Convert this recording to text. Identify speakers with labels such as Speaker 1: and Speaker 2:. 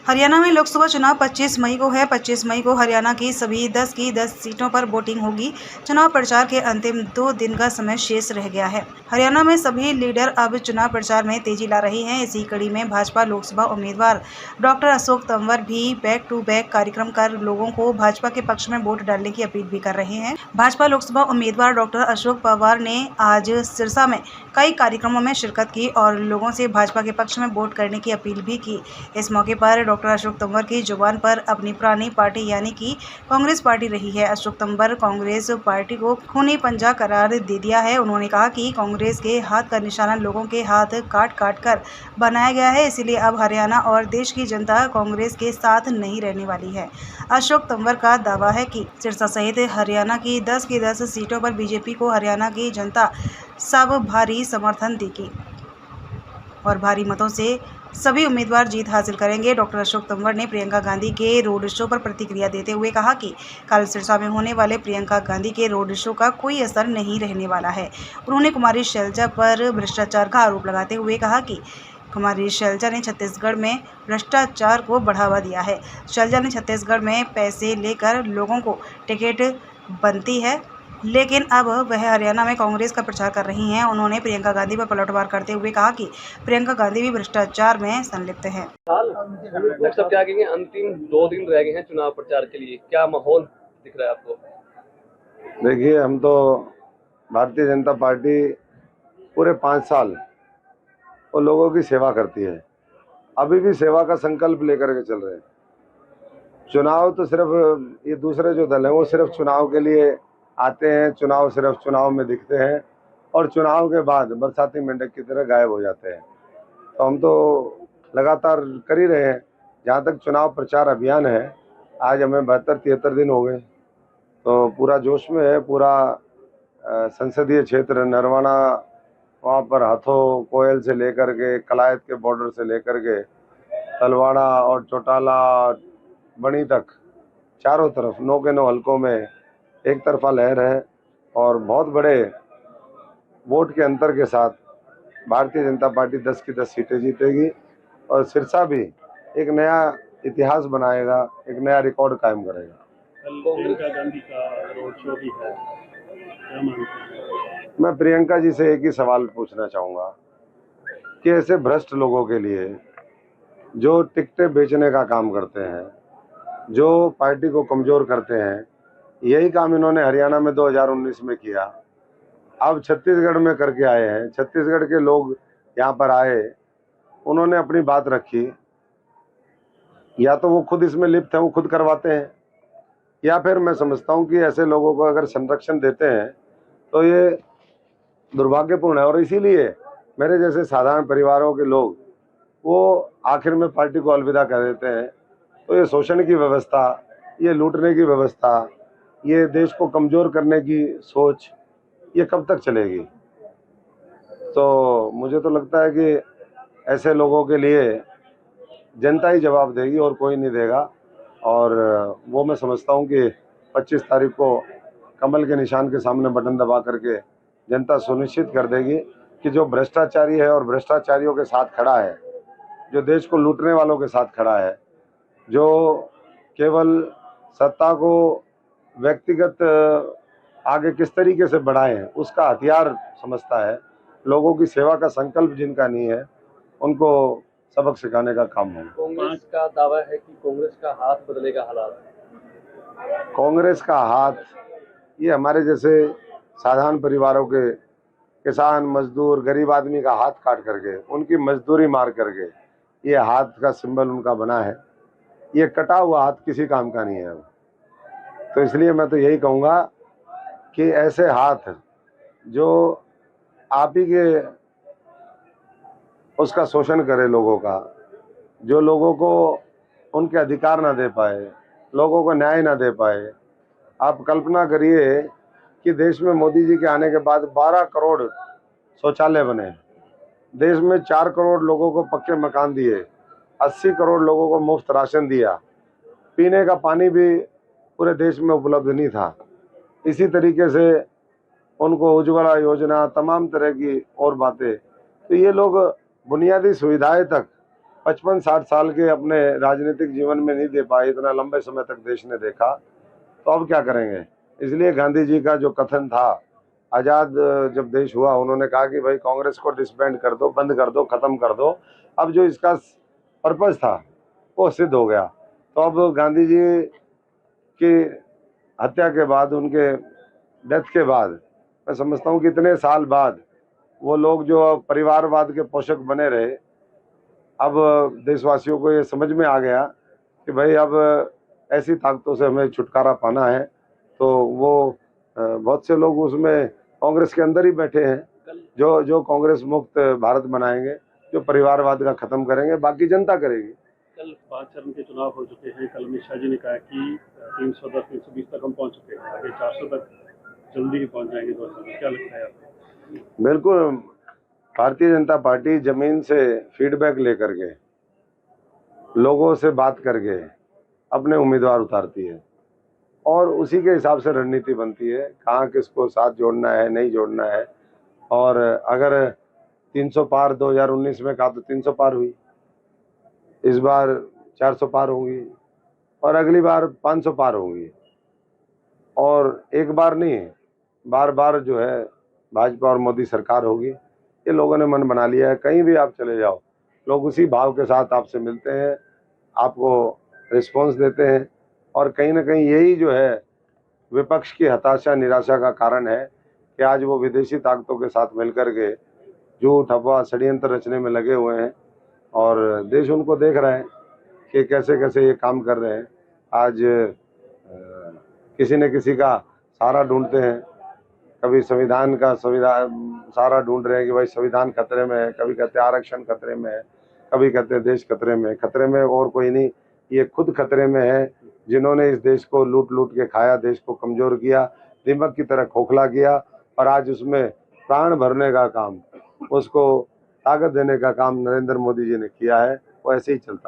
Speaker 1: हरियाणा में लोकसभा चुनाव 25 मई को है। 25 मई को हरियाणा की सभी 10 की 10 सीटों पर वोटिंग होगी। चुनाव प्रचार के अंतिम 2 दिन का समय शेष रह गया है। हरियाणा में सभी लीडर अब चुनाव प्रचार में तेजी ला रहे हैं। इसी कड़ी में भाजपा लोकसभा उम्मीदवार डॉक्टर अशोक तंवर भी बैक टू बैक कार्यक्रम कर लोगों को भाजपा के पक्ष में वोट डालने की अपील भी कर रहे हैं। भाजपा लोकसभा उम्मीदवार डॉक्टर अशोक पवार ने आज सिरसा में कई कार्यक्रमों में शिरकत की और लोगों से भाजपा के पक्ष में वोट करने की अपील भी की। इस मौके पर डॉक्टर अशोक तंवर की जुबान पर अपनी पुरानी पार्टी यानी कि कांग्रेस पार्टी रही है। अशोक तंवर कांग्रेस पार्टी को खूनी पंजा करार दे दिया है। उन्होंने कहा कि कांग्रेस के हाथ का निशाना लोगों के हाथ काट काट कर बनाया गया है, इसलिए अब हरियाणा और देश की जनता कांग्रेस के साथ नहीं रहने वाली है। अशोक तंवर का दावा है कि सिरसा सहित हरियाणा की 10 की 10 सीटों पर बीजेपी को हरियाणा की जनता सब भारी समर्थन देगी और भारी मतों से सभी उम्मीदवार जीत हासिल करेंगे। डॉक्टर अशोक तंवर ने प्रियंका गांधी के रोड शो पर प्रतिक्रिया देते हुए कहा कि कल सिरसा में होने वाले प्रियंका गांधी के रोड शो का कोई असर नहीं रहने वाला है। उन्होंने कुमारी शैलजा पर भ्रष्टाचार का आरोप लगाते हुए कहा कि कुमारी शैलजा ने छत्तीसगढ़ में भ्रष्टाचार को बढ़ावा दिया है। शैलजा ने छत्तीसगढ़ में पैसे लेकर लोगों को टिकट बनती है, लेकिन अब वह हरियाणा में कांग्रेस का प्रचार कर रही हैं। उन्होंने प्रियंका गांधी पर पलटवार करते हुए कहा कि प्रियंका गांधी भी भ्रष्टाचार में संलिप्त हैं।
Speaker 2: डॉक्टर साहब क्या कहेंगे, अंतिम 2 दिन रह गए हैं चुनाव प्रचार के लिए, क्या माहौल दिख रहा है आपको?
Speaker 3: देखिए, हम तो भारतीय जनता पार्टी पूरे 5 साल वो लोगों की सेवा करती है, अभी भी सेवा का संकल्प लेकर के चल रहे हैं। चुनाव तो सिर्फ ये दूसरे जो दल हैं वो सिर्फ चुनाव के लिए आते हैं, चुनाव सिर्फ चुनाव में दिखते हैं और चुनाव के बाद बरसाती मेंढक की तरह गायब हो जाते हैं। तो हम तो लगातार कर ही रहे हैं। जहाँ तक चुनाव प्रचार अभियान है, आज हमें 72-73 दिन हो गए, तो पूरा जोश में है। पूरा संसदीय क्षेत्र नरवाना, वहाँ पर हथो कोयल से लेकर के कलायत के बॉर्डर से लेकर के तलवाड़ा और चौटाला बनी तक चारों तरफ 9 के 9 हलकों में एक तरफा लहर है और बहुत बड़े वोट के अंतर के साथ भारतीय जनता पार्टी 10 की 10 सीटें जीतेगी और सिरसा भी एक नया इतिहास बनाएगा, एक नया रिकॉर्ड कायम करेगा।
Speaker 4: प्रियंका गांधी का रोड शो भी है, क्या मानते हैं?
Speaker 3: मैं प्रियंका जी से एक ही सवाल पूछना चाहूँगा कि ऐसे भ्रष्ट लोगों के लिए जो टिकटें बेचने का काम करते हैं, जो पार्टी को कमज़ोर करते हैं, यही काम इन्होंने हरियाणा में 2019 में किया। अब छत्तीसगढ़ में करके आए हैं। छत्तीसगढ़ के लोग यहाँ पर आए, उन्होंने अपनी बात रखी। या तो वो खुद इसमें लिप्त हैं, वो खुद करवाते हैं, या फिर मैं समझता हूँ कि ऐसे लोगों को अगर संरक्षण देते हैं तो ये दुर्भाग्यपूर्ण है। और इसीलिए मेरे जैसे साधारण परिवारों के लोग वो आखिर में पार्टी को अलविदा कह देते हैं। तो ये शोषण की व्यवस्था, ये लूटने की व्यवस्था, ये देश को कमज़ोर करने की सोच, ये कब तक चलेगी? तो मुझे तो लगता है कि ऐसे लोगों के लिए जनता ही जवाब देगी और कोई नहीं देगा। और वो मैं समझता हूँ कि 25 तारीख को कमल के निशान के सामने बटन दबा करके जनता सुनिश्चित कर देगी कि जो भ्रष्टाचारी है और भ्रष्टाचारियों के साथ खड़ा है, जो देश को लूटने वालों के साथ खड़ा है, जो केवल सत्ता को व्यक्तिगत आगे किस तरीके से बढ़ाएं उसका हथियार समझता है, लोगों की सेवा का संकल्प जिनका नहीं है, उनको सबक सिखाने का काम होगा।
Speaker 2: कांग्रेस का दावा है कि कांग्रेस का हाथ बदलेगा हालात।
Speaker 3: कांग्रेस का हाथ, ये हमारे जैसे साधारण परिवारों के किसान, मजदूर, गरीब आदमी का हाथ काट करके, उनकी मजदूरी मार करके ये हाथ का सिंबल उनका बना है। ये कटा हुआ हाथ किसी काम का नहीं है। तो इसलिए मैं तो यही कहूँगा कि ऐसे हाथ जो आप ही के उसका शोषण करे लोगों का, जो लोगों को उनके अधिकार ना दे पाए, लोगों को न्याय ना दे पाए। आप कल्पना करिए कि देश में मोदी जी के आने के बाद 12 करोड़ शौचालय बने, देश में 4 करोड़ लोगों को पक्के मकान दिए, 80 करोड़ लोगों को मुफ्त राशन दिया, पीने का पानी भी पूरे देश में उपलब्ध नहीं था। इसी तरीके से उनको उज्ज्वला योजना, तमाम तरह की और बातें। तो ये लोग बुनियादी सुविधाएं तक 55-60 साल के अपने राजनीतिक जीवन में नहीं दे पाए, इतना लंबे समय तक देश ने देखा, तो अब क्या करेंगे। इसलिए गांधी जी का जो कथन था, आज़ाद जब देश हुआ, उन्होंने कहा कि भाई कांग्रेस को डिसबैंड कर दो, बंद कर दो, ख़त्म कर दो। अब जो इसका पर्पज़ था वो सिद्ध हो गया। तो अब गांधी जी की हत्या के बाद, उनके डेथ के बाद, मैं समझता हूँ कि इतने साल बाद वो लोग जो परिवारवाद के पोषक बने रहे, अब देशवासियों को ये समझ में आ गया कि भाई अब ऐसी ताकतों से हमें छुटकारा पाना है। तो वो बहुत से लोग उसमें कांग्रेस के अंदर ही बैठे हैं जो कांग्रेस मुक्त भारत बनाएंगे, जो परिवारवाद का खत्म करेंगे, बाकी जनता करेगी।
Speaker 4: कल 5 चरण के चुनाव हो चुके हैं। कल अमित शाह जी ने कहा कि 310 320 तक हम पहुंच चुके हैं, आगे 400 तक जल्दी ही पहुंच जाएंगे 2 साल में। क्या लगता है आपको?
Speaker 3: बिल्कुल, भारतीय जनता पार्टी जमीन से फीडबैक लेकर के, लोगों से बात करके अपने उम्मीदवार उतारती है और उसी के हिसाब से रणनीति बनती है, कहाँ किसको साथ जोड़ना है, नहीं जोड़ना है। और अगर 300 पार 2019 में कहा तो 300 पार हुई, इस बार 400 पार होंगी और अगली बार 500 पार होंगी। और एक बार नहीं, बार बार जो है भाजपा और मोदी सरकार होगी, ये लोगों ने मन बना लिया है। कहीं भी आप चले जाओ, लोग उसी भाव के साथ आपसे मिलते हैं, आपको रिस्पॉन्स देते हैं। और कहीं ना कहीं यही जो है विपक्ष की हताशा, निराशा का कारण है कि आज वो विदेशी ताकतों के साथ मिलकर के झूठ, अफवाह, षड्यंत्र रचने में लगे हुए हैं और देश उनको देख रहा है कि कैसे कैसे ये काम कर रहे हैं। आज किसी न किसी का सहारा ढूंढते हैं, कभी संविधान सहारा ढूंढ रहे हैं कि भाई संविधान खतरे में है, कभी कहते हैं आरक्षण खतरे में है, कभी कहते हैं देश खतरे में है। खतरे में और कोई नहीं, ये खुद खतरे में है, जिन्होंने इस देश को लूट लूट के खाया, देश को कमजोर किया, दीमक की तरह खोखला किया और आज उसमें प्राण भरने का काम, उसको ताकत देने का काम नरेंद्र मोदी जी ने किया है। वो ऐसे ही चलता है।